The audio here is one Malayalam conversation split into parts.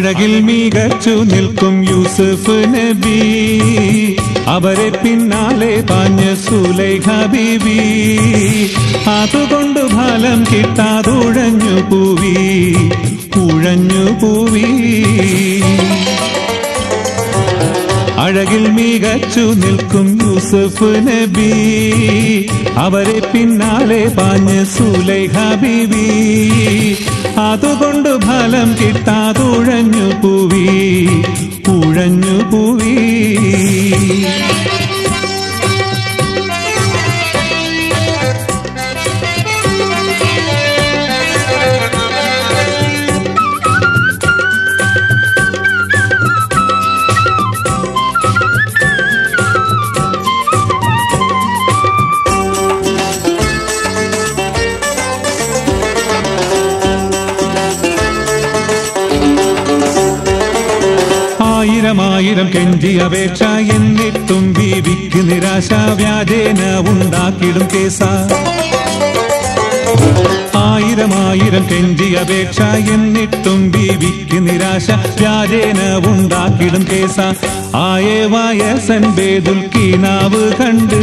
അഴകിൽ മികച്ചു നിൽക്കും യൂസുഫ് നബി, അവരെ പിന്നാലെ പാഞ്ഞ സുലൈഖ ബീവി, അതുകൊണ്ട് ഫലം കിട്ടാതുഴഞ്ഞു പൂവി, ഉഴഞ്ഞു പൂവി. അഴകിൽ മികച്ചു നിൽക്കും യൂസുഫ് നബി, അവരെ പിന്നാലെ പാഞ്ഞ സുലൈഖ ബീവി, അതുകൊണ്ട് ഫലം കിട്ടാതുഴഞ്ഞു പൂവി, ഉഴഞ്ഞു പൂവി. ആയിരം കെഞ്ചി അപേക്ഷ എന്നിട്ടും ബീവിക്ക് നിരാശ, വ്യാജേന ഉണ്ടാക്കിടും കേസ. ആയിരം കെഞ്ചി അപേക്ഷ എന്നിട്ടും ബീവിക്ക് നിരാശ, വ്യാജേന ഉണ്ടാക്കിടും കേസ. ആയേ വയസ്സൻ ബേദുൽ കീനാവ് കണ്ട്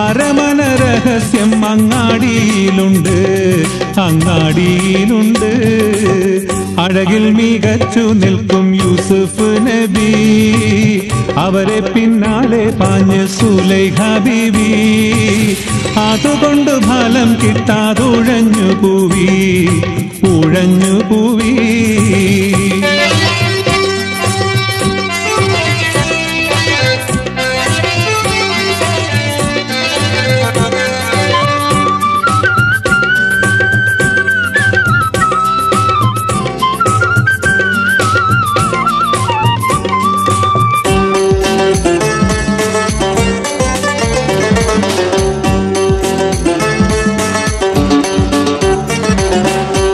അരമന രഹസ്യം അങ്ങാടിയിലുണ്ട്, അങ്ങാടിയിലുണ്ട്. അഴകിൽ മികച്ചു നിൽക്കും യൂസുഫ് നബി, അവരെ പിന്നാലെ പാഞ്ഞ സുലൈഖ ബീവി, അതുകൊണ്ട് ഫലം കിട്ടാതുഴഞ്ഞു പൂവി, ഉഴഞ്ഞു പൂവി.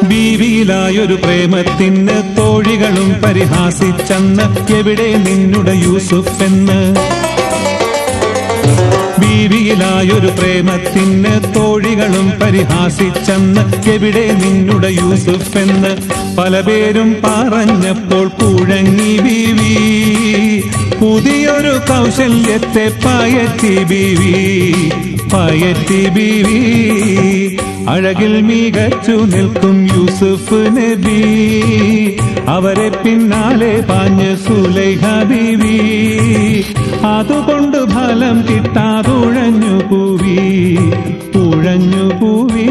ബീവിയിലായൊരു പ്രേമത്തിന് തോഴികളും പരിഹാസിച്ചെന്ന്, എവിടെ നിന്നുടെ യൂസുഫ് എന്ന്. ബീവിയിലായൊരു പ്രേമത്തിന് തോഴികളും പരിഹാസിച്ചെന്ന്, എവിടെ നിന്നുടെ യൂസുഫ് എന്ന്. പല പേരും പറഞ്ഞപ്പോൾ കുഴങ്ങി ബീവി, പുതിയൊരു കൗശല്യത്തെ പയറ്റി ബീവി, പയറ്റി ബീവി. അഴകിൽ മികച്ചു നിൽക്കും യൂസുഫ് നബി, അവരെ പിന്നാലെ പാഞ്ഞ സുലൈഖ ബീവി, അതുകൊണ്ട് ഫലം കിട്ടാതുഴഞ്ഞു പൂവി, ഉഴഞ്ഞു പൂവി.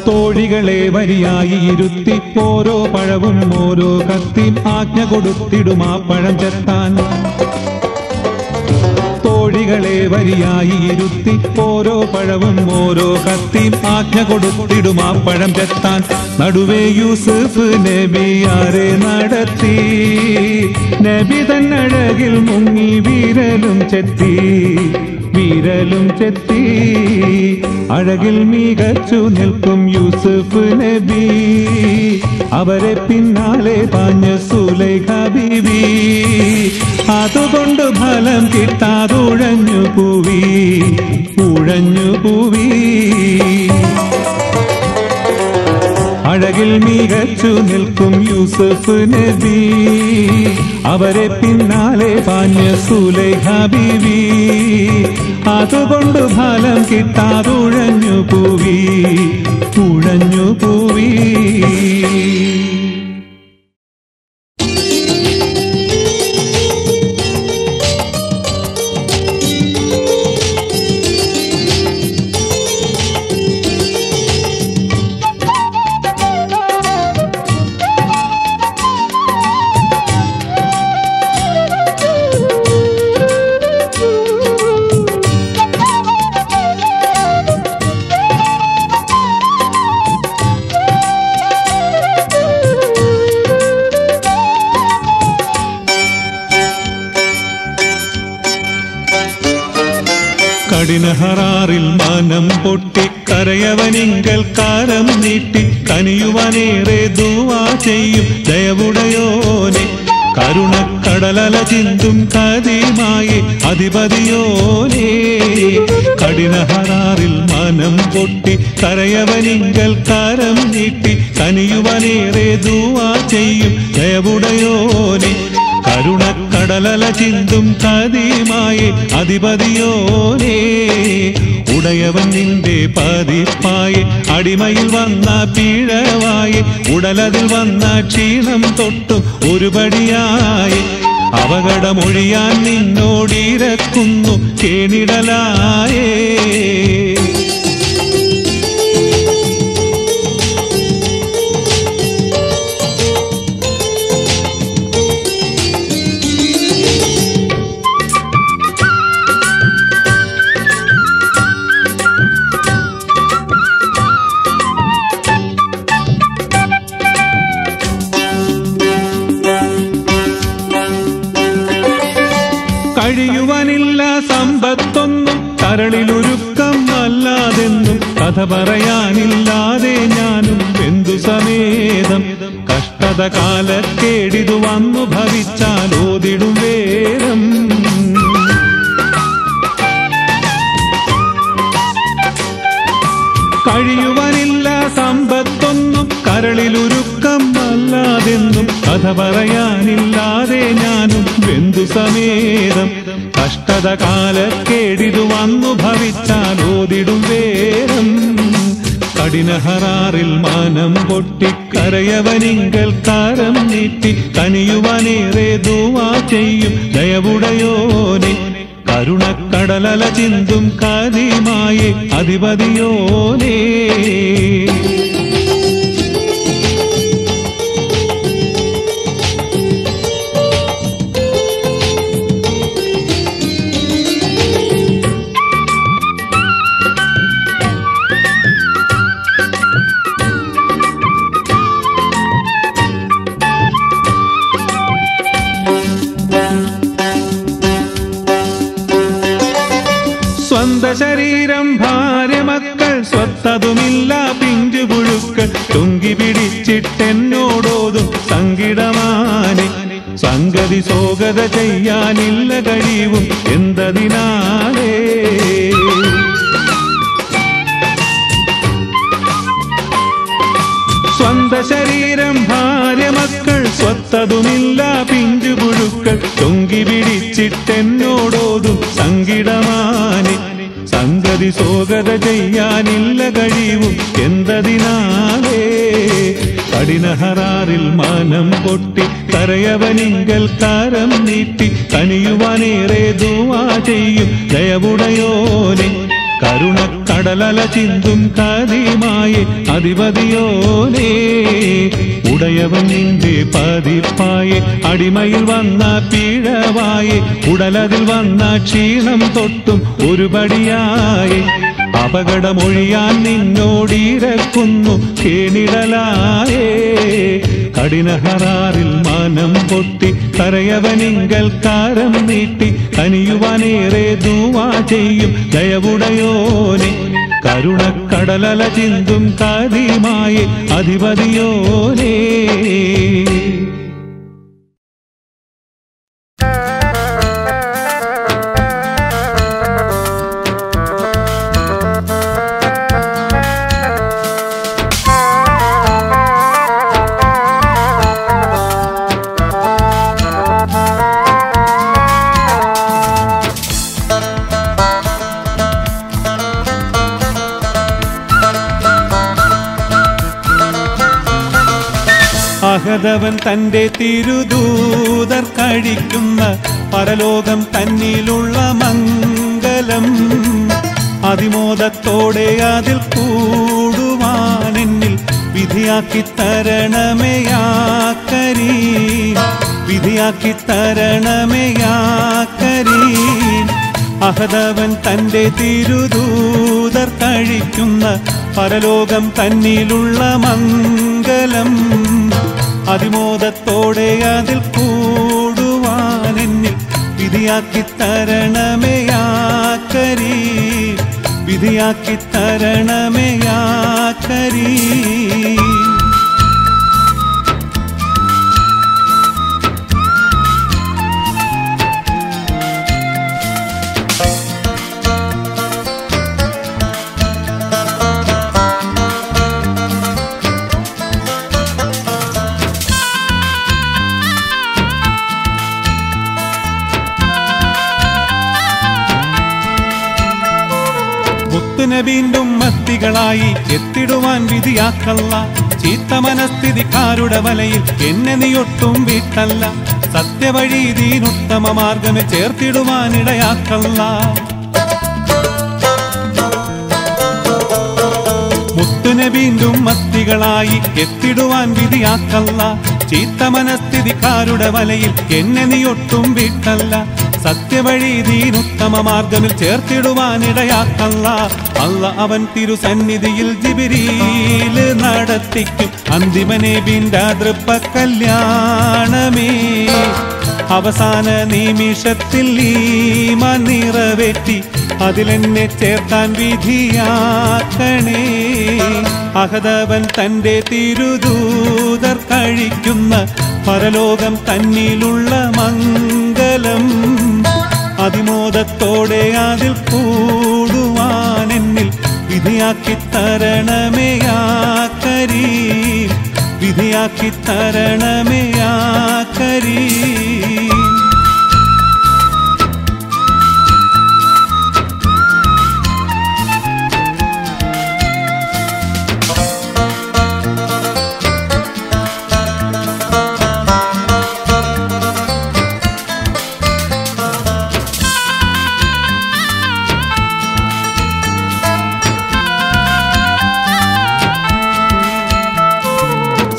തോഴികളെ വരിയായി ഇരുത്തി ഓരോ പഴവും ഓരോ കത്തിയും ആജ്ഞ കൊടുത്തിടും ആ പഴം ചെത്താൻ. തോഴികളെ വരിയായി ഇരുത്തി ഓരോ പഴവും ഓരോ കത്തിയും ആജ്ഞ കൊടുത്തിടും ആ പഴം ചെത്താൻ. നടുവേ യൂസുഫ് നബിയാരെ നടത്തി, നബി തന്നഴകിൽ മുങ്ങി വിരലും ചെത്തി, വിരലും ചെത്തി. അഴകിൽ മികച്ചു നിൽക്കും യൂസുഫ് നബി, അവരെ പിന്നാലെ പാഞ്ഞ സുലൈഖ ബീവി, അതുകൊണ്ട് ഫലം കിട്ടാതുഴഞ്ഞു പൂവി, ഉഴഞ്ഞു പൂവി. അഴകിൽ മികച്ചു നിൽക്കും യൂസുഫ് നബി, അവരെ പിന്നാലെ പാഞ്ഞ സുലൈഖ ബീവി, അതുകൊണ്ട് ഫലം കിട്ടാതുഴഞ്ഞു പൂവി, ഉഴഞ്ഞു പൂവി. കഠിനഹറാറിൽ മനം പൊട്ടി കരയവനിങ്കൽ കാരം നീട്ടി കനിയുവാനേറെ ദുആ ചെയ്യും ദയവുടയോനെ കരുണക്കടലല ചിന്തും കദിമായി അധിപതിയോനേ കഠിനഹറാറിൽ മനം പൊട്ടി കരയവനിങ്കൽ കാരം നീട്ടി കനിയുവാനേറെ ദുആ ചെയ്യും ദയവുടയോനെ കരുണക്കടലല ചിന്തും കദിമായി അധിപതിയോനേ ഉടയവൻ നിന്റെ പതിപ്പായി അടിമയിൽ വന്ന പീഴവായി ഉടലതിൽ വന്ന ക്ഷീണം തൊട്ടും ഒരുപടിയായി അപകടമൊഴിയാൻ നിന്നോടിരക്കുന്നു കേണിടലായേ കഴിയുവാനില്ല സമ്പത്തൊന്നും കരളിലൊരുക്കം അല്ലാതെന്നും കഥ പറയാനില്ലാതെ ഞാനും ബന്ധു സമേതം കഷ്ടത കാലക്കേടിതു വന്നു ഭവിച്ചാൽ ഓതിടും വേദം കഴിയുവാനില്ല സമ്പത്തൊന്നും കരളിലൊരുക്കം അല്ലാതെന്നും കഥ പറയാനില്ലാതെ ഞാനും ബന്ധു സമേതം കഷ്ടത കാലക്കേടിതു വന്നു ഭവിച്ചാൽ ഓതിടും വേദം കഠിനഹറാറിൽ മനം പൊട്ടി കരയവനിങ്കൽ കാരം നീട്ടി കനിയുവാനേറെ ദുആ ചെയ്യും ദയവുടയോനെ കരുണക്കടലല ചിന്തും കദിമായി അധിപതിയോനേ സ്വന്ത ശരീരം ഭാര്യ മക്കൾ സ്വത്തതുമില്ല പിഞ്ചു പുഴുക്കൾ ചുങ്കി പിടിച്ചിട്ടെന്നോടോതും സങ്കിടമാനെ സംഗതി സോഗത ചെയ്യാനില്ല കഴിവും എന്തതിനാലേ സ്വന്ത ശരീരം ഭാര്യ മക്കൾ സ്വത്തതുമില്ല പിഞ്ചു പുഴുക്കൾ ചുങ്കി പിടിച്ചിട്ടെന്നോടോതും സങ്കിടമാനെ സംഗതി സോഗത ചെയ്യാനില്ല കഴിവും എന്തതിനാലേ കഠിനഹറാറിൽ മനം പൊട്ടി കരയവനിങ്കൽ കാരം നീട്ടി കനിയുവാനേറെ ദുആ ചെയ്യും ദയവുടയോനെ കരുണക്കടലല ചിന്തും കദിമായി അധിപതിയോനേ ഉടയവൻ നിന്റെ പതിപ്പായി അടിമയിൽ വന്ന പീഴവായി ഉടലതിൽ വന്ന ക്ഷീണം തൊട്ടും ഒരുപടിയായി അപകടമൊഴിയാൻ നിന്നോടിരക്കുന്നു കേണിടലായേ കഠിനഹറാറിൽ മനം പൊട്ടി കരയവനിങ്കൽ കാരം നീട്ടി കനിയുവാനേറെ ദുആ ചെയ്യും ദയവുടയോനെ കരുണക്കടലല ചിന്തും കദിമായി അധിപതിയോനേ അഹദവൻ തന്റെ തിരുദൂതർ കഴിക്കുന്ന പരലോകം തന്നിലുള്ള മംഗലം അതിമോദത്തോടെ അതിൽ കൂടുവാനെന്നിൽ വിധിയാക്കി തരണമേയാ കരീം വിധിയാക്കി തരണമേയാ കരീം അഹദവൻ തന്റെ തിരുദൂതർ കഴിക്കുന്ന പരലോകം തന്നിലുള്ള മംഗലം അതിമോദത്തോടെ അതിൽ കൂടുവാനെന്നിൽ വിധിയാക്കി തരണമേയാ കരീം വിധിയാക്കി തരണമേ യാ കരീം. വീണ്ടും മത്തികളായി എത്തിടുവാൻ വിധിയാക്കല്ല. ചീത്ത മനസ്ഥിതിക്കാരുടെ വലയിൽ എന്നെ നീയൊട്ടും വീട്ടല്ല. സത്യവഴി ദീനുത്തമ മാർഗമെ ചേർത്തിടുവാനിടയാക്കല്ല. മുത്തുനെ വീണ്ടും മത്തികളായി എത്തിടുവാൻ വിധിയാക്കല്ല. ചീത്ത മനസ്ഥിതിക്കാരുടെ വലയിൽ എന്നെ നീയൊട്ടും വീട്ടല്ല. സത്യവഴി ദീനുത്തമ മാർഗമിൽ ചേർത്തിടുവാനിടയാക്കല്ല. അല്ല അവൻ തിരുസന്നിധിയിൽ ജിബ്രീല് നടത്തിക്കും അന്തിമനബിന്റെ തൃപ്പ കല്യാണമേ. അവസാന നിമിഷത്തിൽ ഈമാൻ നിറവേറ്റി അതിലെന്നെ ചേർത്താൻ വിധിയാക്കണേ. അഹദവൻ തന്റെ തിരുദൂതർ കഴിക്കുന്ന പരലോകം തന്നിലുള്ള മംഗലം അതിമോദത്തോടെ അതിൽ കൂടുവാൻ എന്നിൽ വിധിയാക്കി തരണമേ യാ കരീം വിധിയാക്കി തരണമേ യാ കരീം.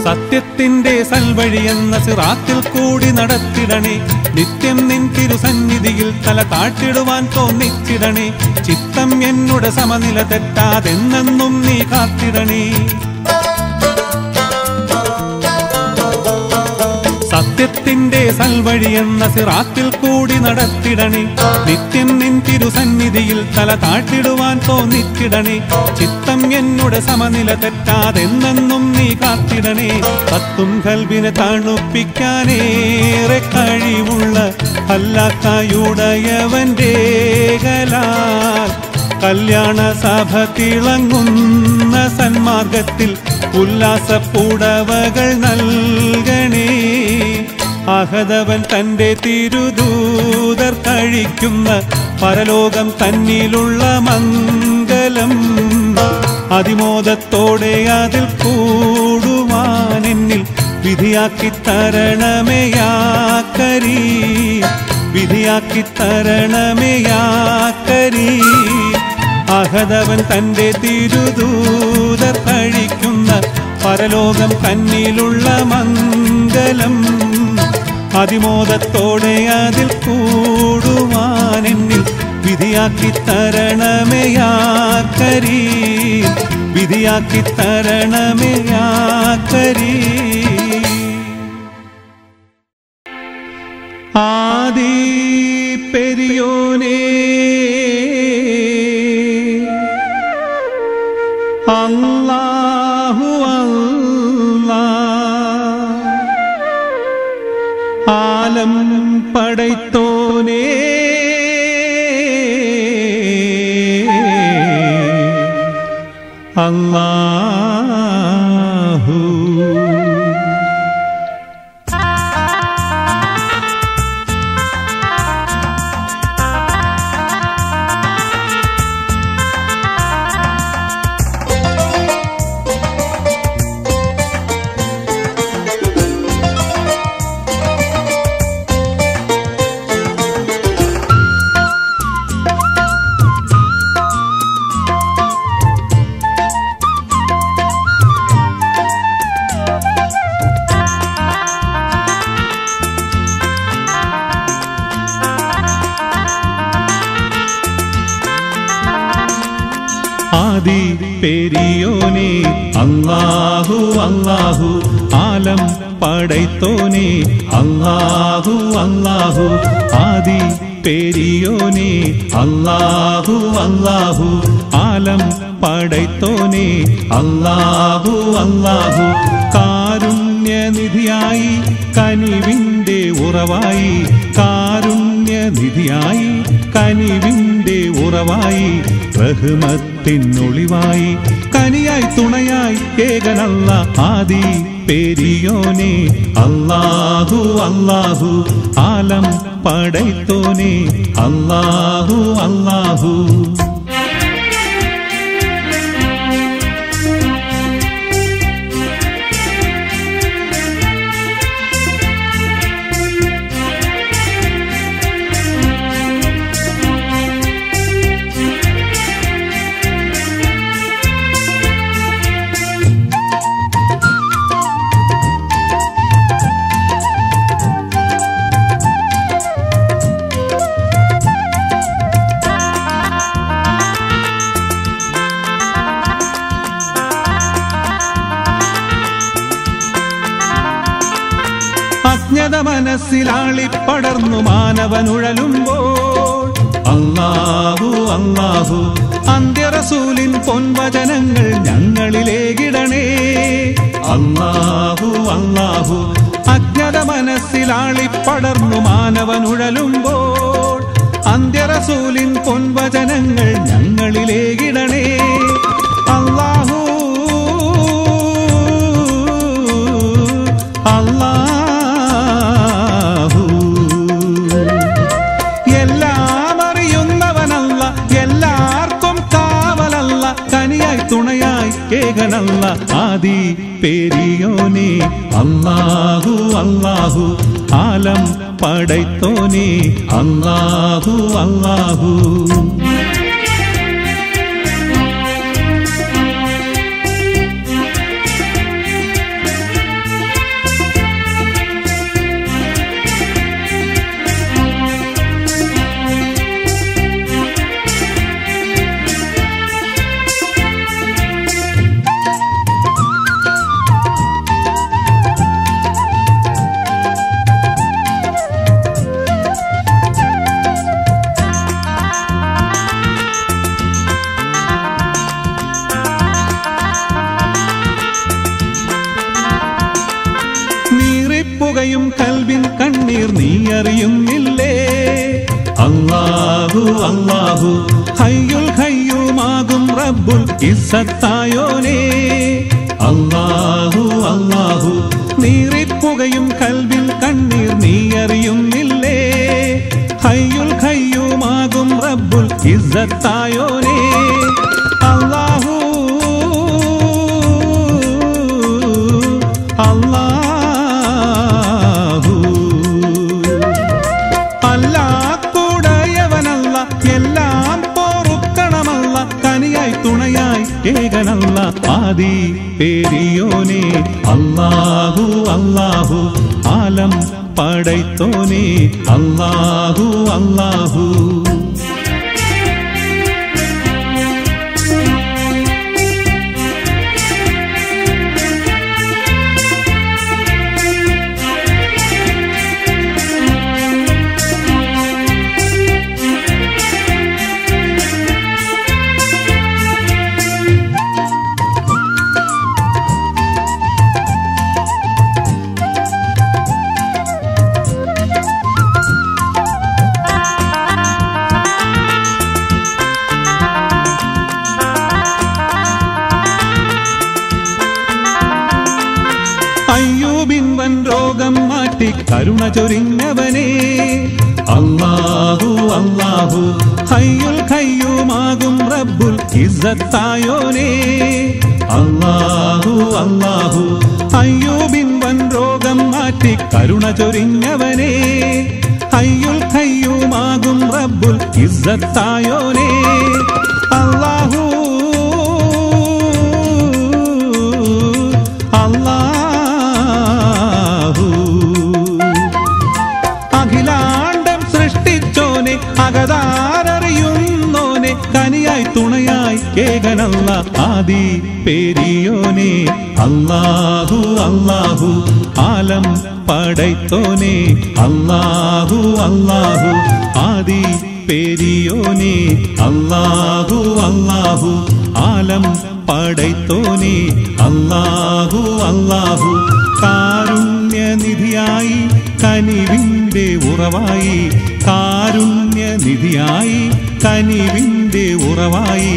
സത്യത്തിന്റെ സൽവഴിയെന്ന സിറാത്തിൽ കൂടി നടത്തിടണേ. നിത്യം നിൻ തിരുസന്നിധിയിൽ തല താഴ്ത്തിടുവാൻ തോന്നിച്ചിടണേ. ചിത്തം എന്നുടെ സമനില തെറ്റാതെന്നെന്നും നീ കാത്തിടണേ. സത്യത്തിന്റെ സൽവഴിയെന്ന സിറാത്തിൽ കൂടി നടത്തിടണേ. നിത്യം നിൻ തിരുസന്നിധിയിൽ തല താഴ്ത്തിടുവാൻ തോന്നിച്ചിടണേ. ചിത്തം എന്നുടെ സമനില തെറ്റാതെന്നെന്നും നീ കാത്തിടണേ. കത്തും കൽബിനെ തണുപ്പിക്കാനേറെ കഴിവുള്ള അല്ലാഹുയുടയവന്റെ കലാൽ കല്യാണ സഭ തിളങ്ങുന്ന സന്മാർഗത്തിൽ ഉല്ലാസപ്പുടവകൾ നൽകണേ. അഹദവൻ തന്റെ തിരുദൂതർ കഴിക്കുന്ന പരലോകം തന്നിലുള്ള മംഗലം അതിമോദത്തോടെ അതിൽ കൂടുവാൻ എന്നിൽ വിധിയാക്കി തരണമേ യാ കരീം വിധിയാക്കി തരണമേ യാ കരീം. അഹദവൻ തന്റെ തിരുദൂതർ കഴിക്കുന്ന പരലോകം തന്നിലുള്ള മംഗലം അതിമോദത്തോടെ അതിൽ കൂടുവാൻ എന്നിൽ വിധിയാക്കി തരണമേ യാ കരീം വിധിയാക്കി തരണമേ യാ കരീം. ആദി പെരിയോനേ അല്ലാഹു അല്ലാഹ് ആലം പടൈത്തോനേ അല്ലാഹു. ആദി പെരിയോനേ അല്ലാഹു അല്ലാഹു ആലം പടൈത്തോനേ അല്ലാഹു അല്ലാഹു ആദി പെരിയോനെ അല്ലാഹു അല്ലാഹു ആലം പടൈത്തോനെ അല്ലാഹു അല്ലാഹു കാരുണ്യനിധിയായി കനിവിൻ്റെ ഉറവായി കാരുണ്യനിധിയായി കനിവിൻ്റെ ഉറവായി റഹ്മത്തിനൊളിവായി കനിയായി തുണയായി ഏകനല്ല ആദി പെരിയോനെ അല്ലാഹു അല്ലാഹു ആലം പടൈത്തോനെ അല്ലാഹു അല്ലാഹു അജ്ഞത മനസ്സിലാളിപ്പടർന്നു മാനവനുഴലുമ്പോൾ അല്ലാഹു അല്ലാഹു അന്ത്യറസൂലിൻ പൊൻവചനങ്ങൾ ഞങ്ങളിലേകിടണേ അല്ലാഹു അല്ലാഹു അജ്ഞത മനസ്സിലാളിപ്പടർന്നു മാനവനുഴലുമ്പോൾ അന്ത്യറസൂലിൻ പൊൻവചനങ്ങൾ ഞങ്ങളിലേകിടണേ അല്ലാഹു അല്ലാഹു എല്ലാം അറിയുന്നവനല്ല എല്ലാവർക്കും കാവലല്ല കനിയായി തുണയായി ഏകനല്ല ആദി പെരിയോനെ അല്ലാഹു അല്ലാഹു ആലം പടൈത്തോനെ അല്ലാഹു അല്ലാഹു പുകയും കൽവിൻ കണ്ണീർ നീ അറിയുന്നില്ലേ അല്ലാഹു അല്ലാഹു ഹയ്യുൽ ഖയ്യൂമാകും റബ്ബുൽ ഇസ്സത്തായോനേ അല്ലാഹു അല്ലാഹു നീറിപ്പുകയും കൽവിൻ കണ്ണീർ നീ അറിയുന്നില്ലേ ഹയ്യുൽ ഖയ്യൂമാകും റബ്ബുൽ ഇസ്സത്തായോനേ അല്ലാഹു അല്ലാഹു എല്ലാം പോറുക്കണമല്ല കനിയായി തുണയായി ഏകനല്ല ആദി പെരിയോനെ അല്ലാഹു അല്ലാഹു ആലം പടൈത്തോനെ അല്ലാഹു അല്ലാഹു അയ്യൂബിൻ രോഗം മാറ്റി കരുണ ചൊരിഞ്ഞവനേ അല്ലാഹു അല്ലാഹു ഹയ്യുൽ ഖയ്യൂമാകും റബ്ബുൽ ഇസ്സത്തായോനേ അല്ലാഹു അല്ലാഹു അയ്യൂബിൻ രോഗം മാറ്റി കരുണ ചൊരിഞ്ഞവനേ ഹയ്യുൽ ഖയ്യൂമാകും റബ്ബുൽ ഇസ്സത്തായോനേ അല്ലാഹു അല്ലാഹു അഖിലാണ്ടം സൃഷ്ടിച്ചോനെ അകതാരറിയുന്നോനെ കനിയായി തുണയായി ഏകനല്ല ആദി പെരിയോനെ അല്ലാഹു അല്ലാഹു ആലം പടൈത്തോനെ അല്ലാഹു അല്ലാഹു ആദി പെരിയോനെ അല്ലാഹു അല്ലാഹു ആലം പടൈത്തോനെ അല്ലാഹു അല്ലാഹു കാരുണ്യനിധിയായി കനിവിന്റെ ഉറവായി കാരുണ്യനിധിയായി കനിവിന്റെ ഉറവായി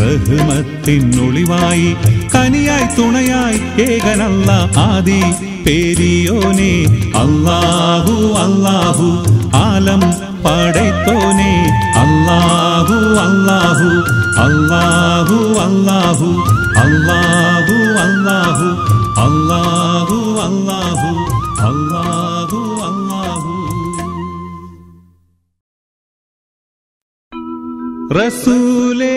റഹ്മത്തിനൊളിവായി കനിയായി തുണയായി ഏകനല്ല ആദി പെരിയോനെ അല്ലാഹു അല്ലാഹു ആലം പടൈത്തോനെ അല്ലാഹു അല്ലാഹു അല്ലാഹു അല്ലാഹു അല്ലാഹു അല്ലാഹു അല്ലാഹു അല്ലാഹു അല്ലാഹു അല്ലാഹു റസൂലേ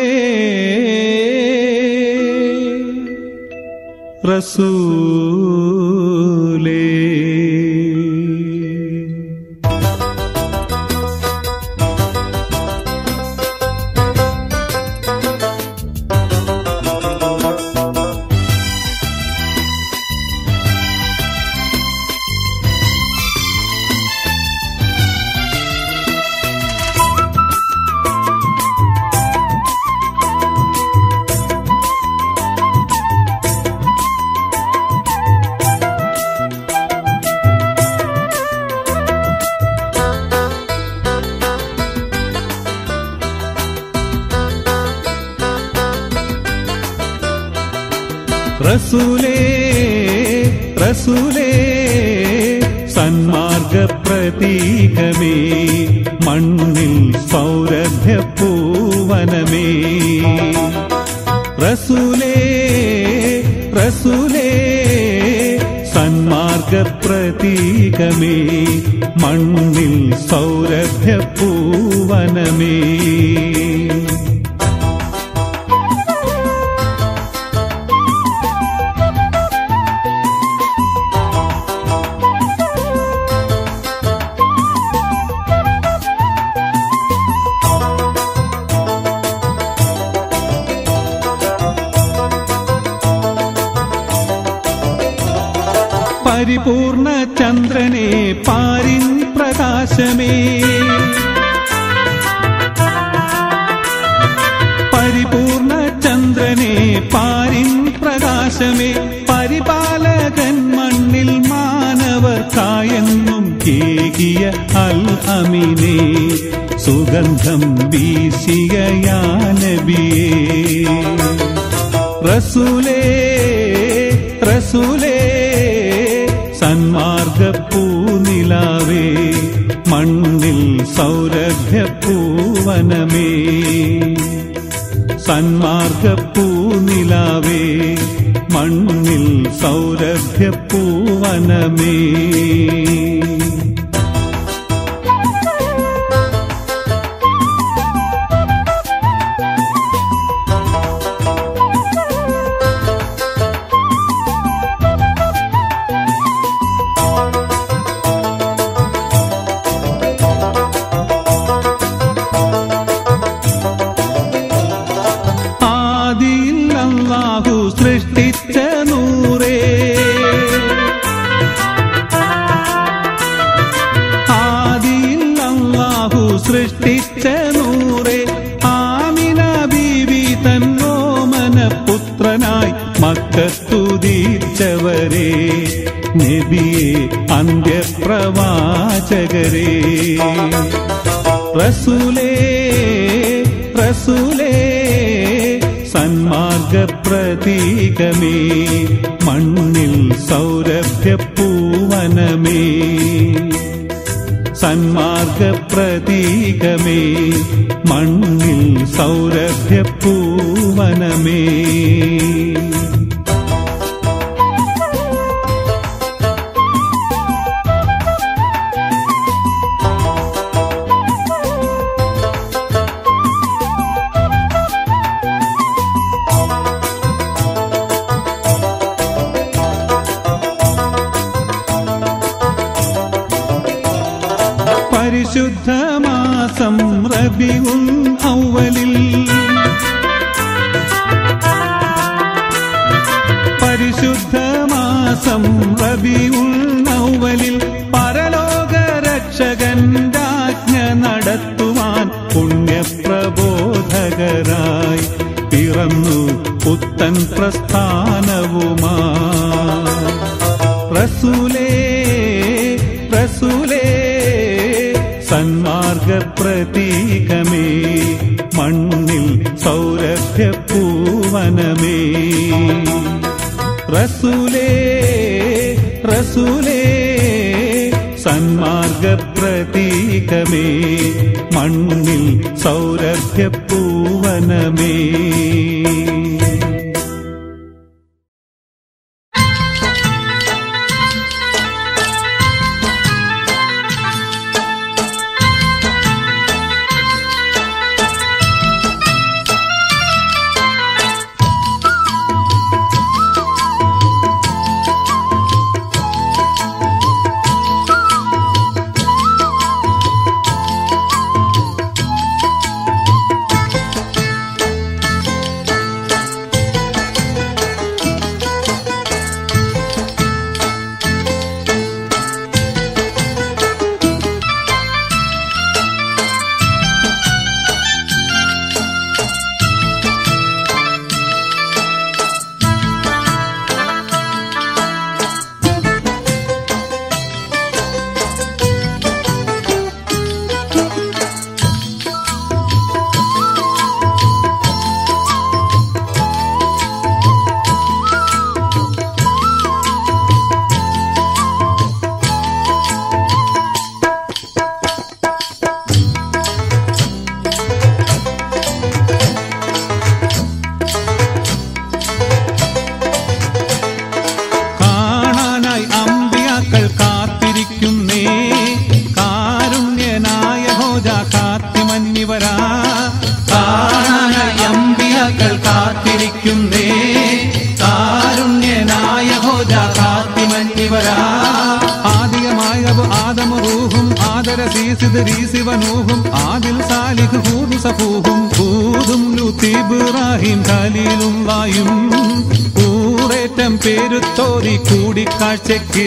റസൂലേ റസൂലേ റസൂലേ സന്മാർഗ പ്രതീകമേ മണ്ണിൽ സൗരഭ്യ പൂവനമേ റസൂലേ റസൂലേ സന്മാർഗ പ്രതീകമേ മണ്ണിൽ സൗരഭ്യ പൂവനമേ പരിപൂർണ ചന്ദ്രനെ പാരിൻ പ്രകാശമേ പരിപൂർണ ചന്ദ്രനെ പാരിൻ പ്രകാശമേ പരിപാലകൻ മണ്ണിൽ മാനവർക്കായെന്നും കേകിയ അൽ അമീനേ സുഗന്ധം വീശിയ യാ നബിയേ റസൂലേ റസൂലേ സന്മാർഗ പൂനിലാവേ മണ്ണിൽ സൗരഭ്യ പൂവനമേ സന്മാർഗ പൂനിലാവേ മണ്ണിൽ സൗരഭ്യ പൂവനമേ സൃഷ്ടിച്ച നൂറേ ആദിയിൽ അല്ലാഹു സൃഷ്ടിച്ച നൂറേ ആമിന ബീവി തന്നോമന പുത്രനായി മക്കത്തുദീച്ചവരേ നബിയേ അന്ത്യപ്രവാചകരേ റസൂലേ റസൂലേ സന്മാർഗ പ്രതീകമേ മണ്ണിൽ സൗരഭ്യ പൂവനമേ സന്മാർഗ പ്രതീകമേ മണ്ണിൽ സൗരഭ്യ പൂവനമേ പരിശുദ്ധമാസം റബീഉൽ അവ്വലിൽ പരിശുദ്ധ മാസം റബീഉൽ അവ്വലിൽ പരലോക രക്ഷകന്റെ ആജ്ഞ നടത്തുവാൻ പുണ്യപ്രബോധകരായി പിറന്നു പുത്തൻ പ്രസ്ഥാനവുമായി. റസൂലേ റസൂലേ സന്മാർഗ പ്രതീകമേ മണ്ണിൽ സൗരഭ്യപൂവനമേ. റസൂലേ റസൂലേ സന്മാർഗ പ്രതീകമേ മണ്ണിൽ സൗരഭ്യപൂവനമേ. ആദിൽ സാലിഹ് ഹൂദ് സഫൂഹും ഹൂദും ലൂത്ത് ഇബ്രാഹിം ഖലീലുള്ളായും കൂറേറ്റം പേരുത്തോതി കൂടിക്കാഴ്ചയ്ക്ക്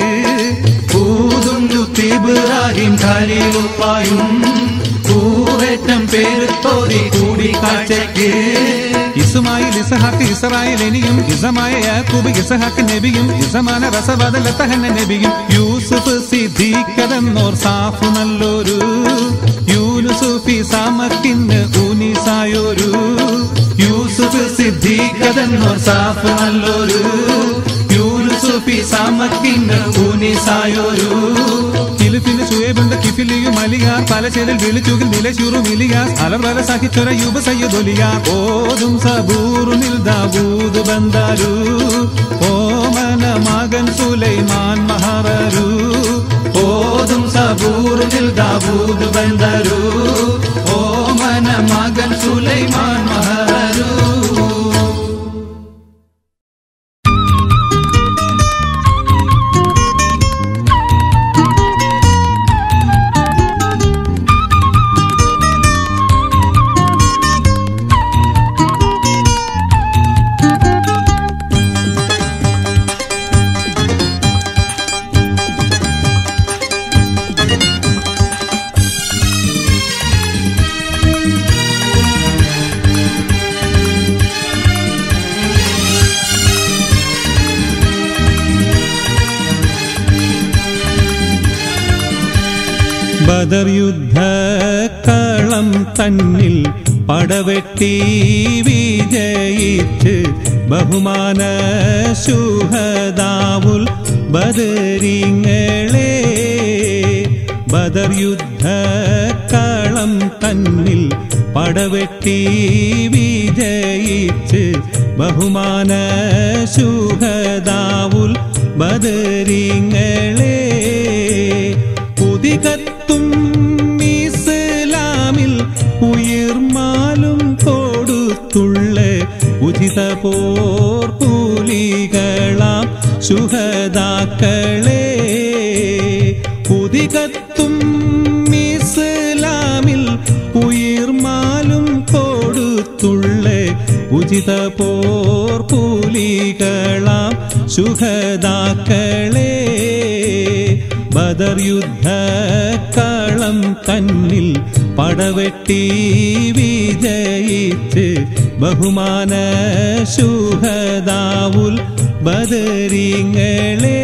ഹൂദും ലൂത്ത് ഇബ്രാഹിം ഖലീലുള്ളായും കൂറേറ്റം പേരുത്തോതി കൂടിക്കാഴ്ചയ്ക്ക്. ഇസ്മായിൽ ഇസ്ഹാഖ് ഇസ്രായേൽ എനിയും ഇസമായ യാക്കൂബ് ഇസ്ഹാഖ് നബിയും ഇസമാന റസബദലതഹന്ന നബിയും യൂസുഫ് സിദ്ദീഖെന്നോർ സാഫ് നല്ലൊരു യൂനുസുഫി സമക്കിന്ന് ഊനിസായൊരു യൂസുഫ് സിദ്ദീഖെന്നോർ സാഫ് നല്ലൊരു യൂനുസുഫി സമക്കിന്ന് ഊനിസായൊരു. കിലിഫിന് സുഹൈബുണ്ട് കിഫിലിയും അലിയാർ തലശ്ശേരിൽ വിളിച്ചുകിൽ നിലശൂറും ഇലിയാസ് അലർവല സഹിച്ചൊര യൂബ സയ്യിദുലിയാർ ഓതും സബൂറുനിൽ ദാവൂദ് ബന്ദാരു ഓമന മകൻ സുലൈമാൻ മഹറരു ഓതും സബൂറുനിൽ ദാവൂദ് ബന്ദാരു ഓമന മകൻ സുലൈമാൻ മഹറരു. ബദർ യുദ്ധക്കളം തന്നിൽ പടവെട്ടി വിജയിച്ച് ബഹുമാന ശുഹദാവുൽ ബദരിങ്ങളെ. ബദർ യുദ്ധക്കളം തന്നിൽ പടവെട്ടി വിജയിച്ച് ബഹുമാന ശുഹദാവുൽ ബദരിങ്ങളെ. പുതികത്തും ഇസ്ലാമിൽ ഉയർമാലും കൊടുത്തുള്ള ഉചിത പോർ കൂലികളാം ശുഹദാക്കളെ. പുതികത്തും ഇസ്ലാമിൽ ഉയർ ഉചിത പോർപൂലികളാം ശുഹദാക്കളെ ബദർ യുദ്ധക്കളം തന്നിൽ പടവെട്ടി വിജയിച്ച് ബഹുമാന ശുഹദാവുൽ ബദരീങ്ങളെ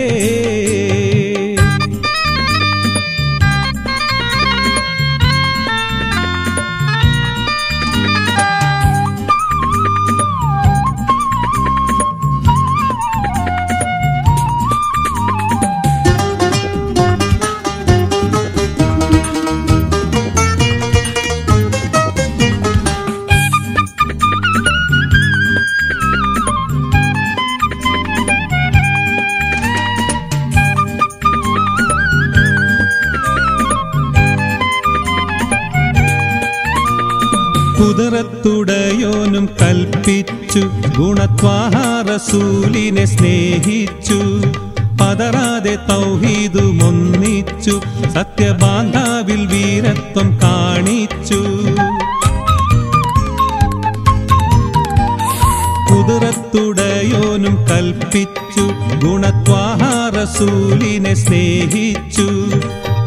കുതിരത്തുടയോനും കൽപ്പിച്ചു ഗുണത്വാഹ റസൂലിനെ സ്നേഹിച്ചു പതറാതെ തൗഹീദുമൊന്നിച്ചു സത്യബാന്ധാവിൽ വീരത്വം കാണിച്ചു കുതിരത്തുടയോനും കൽപ്പിച്ചു ഗുണത്വാഹ റസൂലിനെ സ്നേഹിച്ചു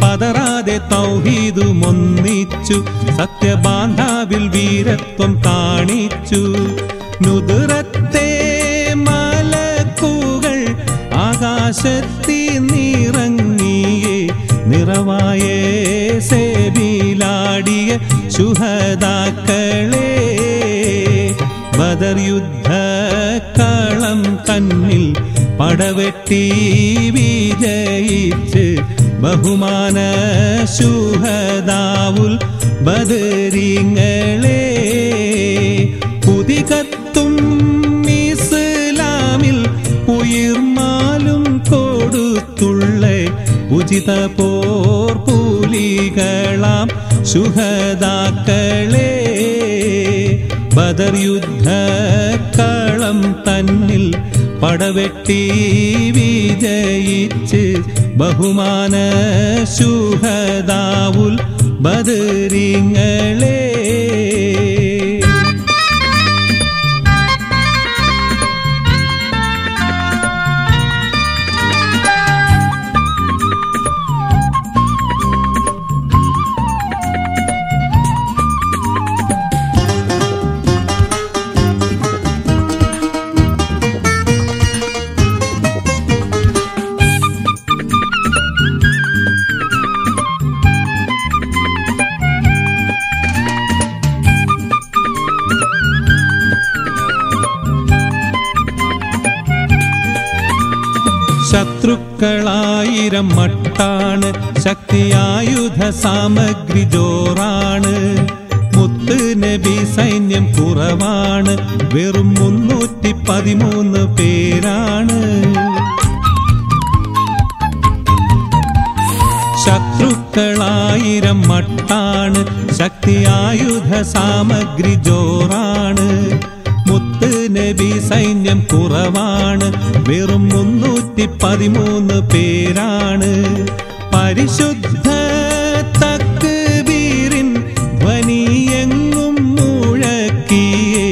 പതറാതെ തൗഹീദുമൊന്നിച്ചു സത്യബാന്ധാവിൽ വീരത്വം കാണിച്ചു നുദുറത്തെ മലക്കുകൾ ആകാശത്തിൽ നിറങ്ങിയേ നിറവായ സേബിലാടിയ ശുഹദാക്കളെ ബദർ യുദ്ധക്കളം തന്നിൽ പടവെട്ടി വിജയിച്ച് ബഹുമാന ശുഹദാവുൽ ബദരീങ്ങളെ പുതികത്തും ഇസ്ലാമിൽ ഉയിർമാലും കൊടുത്തുള്ള ഉചിത പോർപൂലികളാം ശുഹദാക്കളെ ബദർ യുദ്ധക്കളം തന്നിൽ പടവെട്ടി വിജയിച്ച് ബഹുമാന ശുഹദാവുൽ ബദരീങ്ങളെ ശത്രുക്കളായിരം മട്ടാണ് ശക്തിയായുധ സാമഗ്രി ജോറാണ് മുത്ത് നബി സൈന്യം കുറവാണ് വെറും 313 പേരാണ് ശത്രുക്കളായിരം മട്ടാണ് ശക്തിയായുധ സാമഗ്രി ജോറാണ് മുത്ത് നബി സൈന്യം കുറവാണ് വെറും 313 പേരാണ് പരിശുദ്ധ തക്ബീറിൻ ധ്വനിയെങ്ങും മുഴക്കിയേ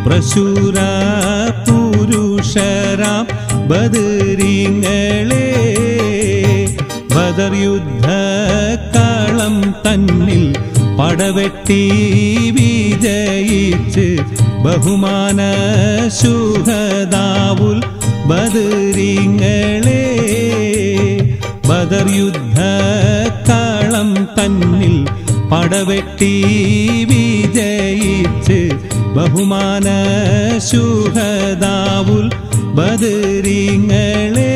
പ്രശൂര പുരുഷരാം ബദരീങ്ങളെ ബദർ യുദ്ധക്കളം തന്നിൽ പടവെട്ടി വിജയിച്ച് ബഹുമാന ശുഹദാവുൽ ബദരീങ്ങളെ ബദർ യുദ്ധക്കളം തന്നിൽ പടവെട്ടി വിജയിച്ച് ബഹുമാന ശുഹദാവുൽ ബദരീങ്ങളെ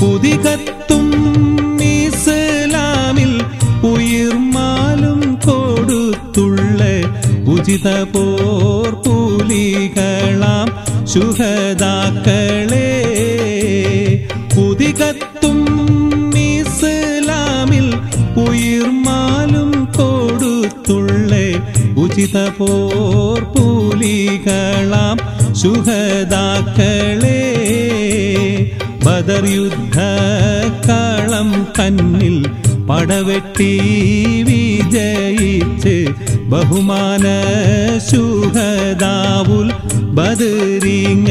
പുതികത്തും ഇസ്ലാമിൽ ഉയിർമാലും കൊടുത്തുള്ള ഉചിത പോർപൂലികളാം ശുഹദാക്കളെ പുതികത്തും ഇസ്ലാമിൽ ഉയിർമാലും കൊടുത്തുള്ള ഉചിത പോർപൂലികളാം ശുഹദാക്കളെ ബദർ യുദ്ധക്കളം തന്നിൽ പടവെട്ടി വിജയിച്ച് ബഹുമാന ശുഹദാവുൽ ബദരീങ്ങ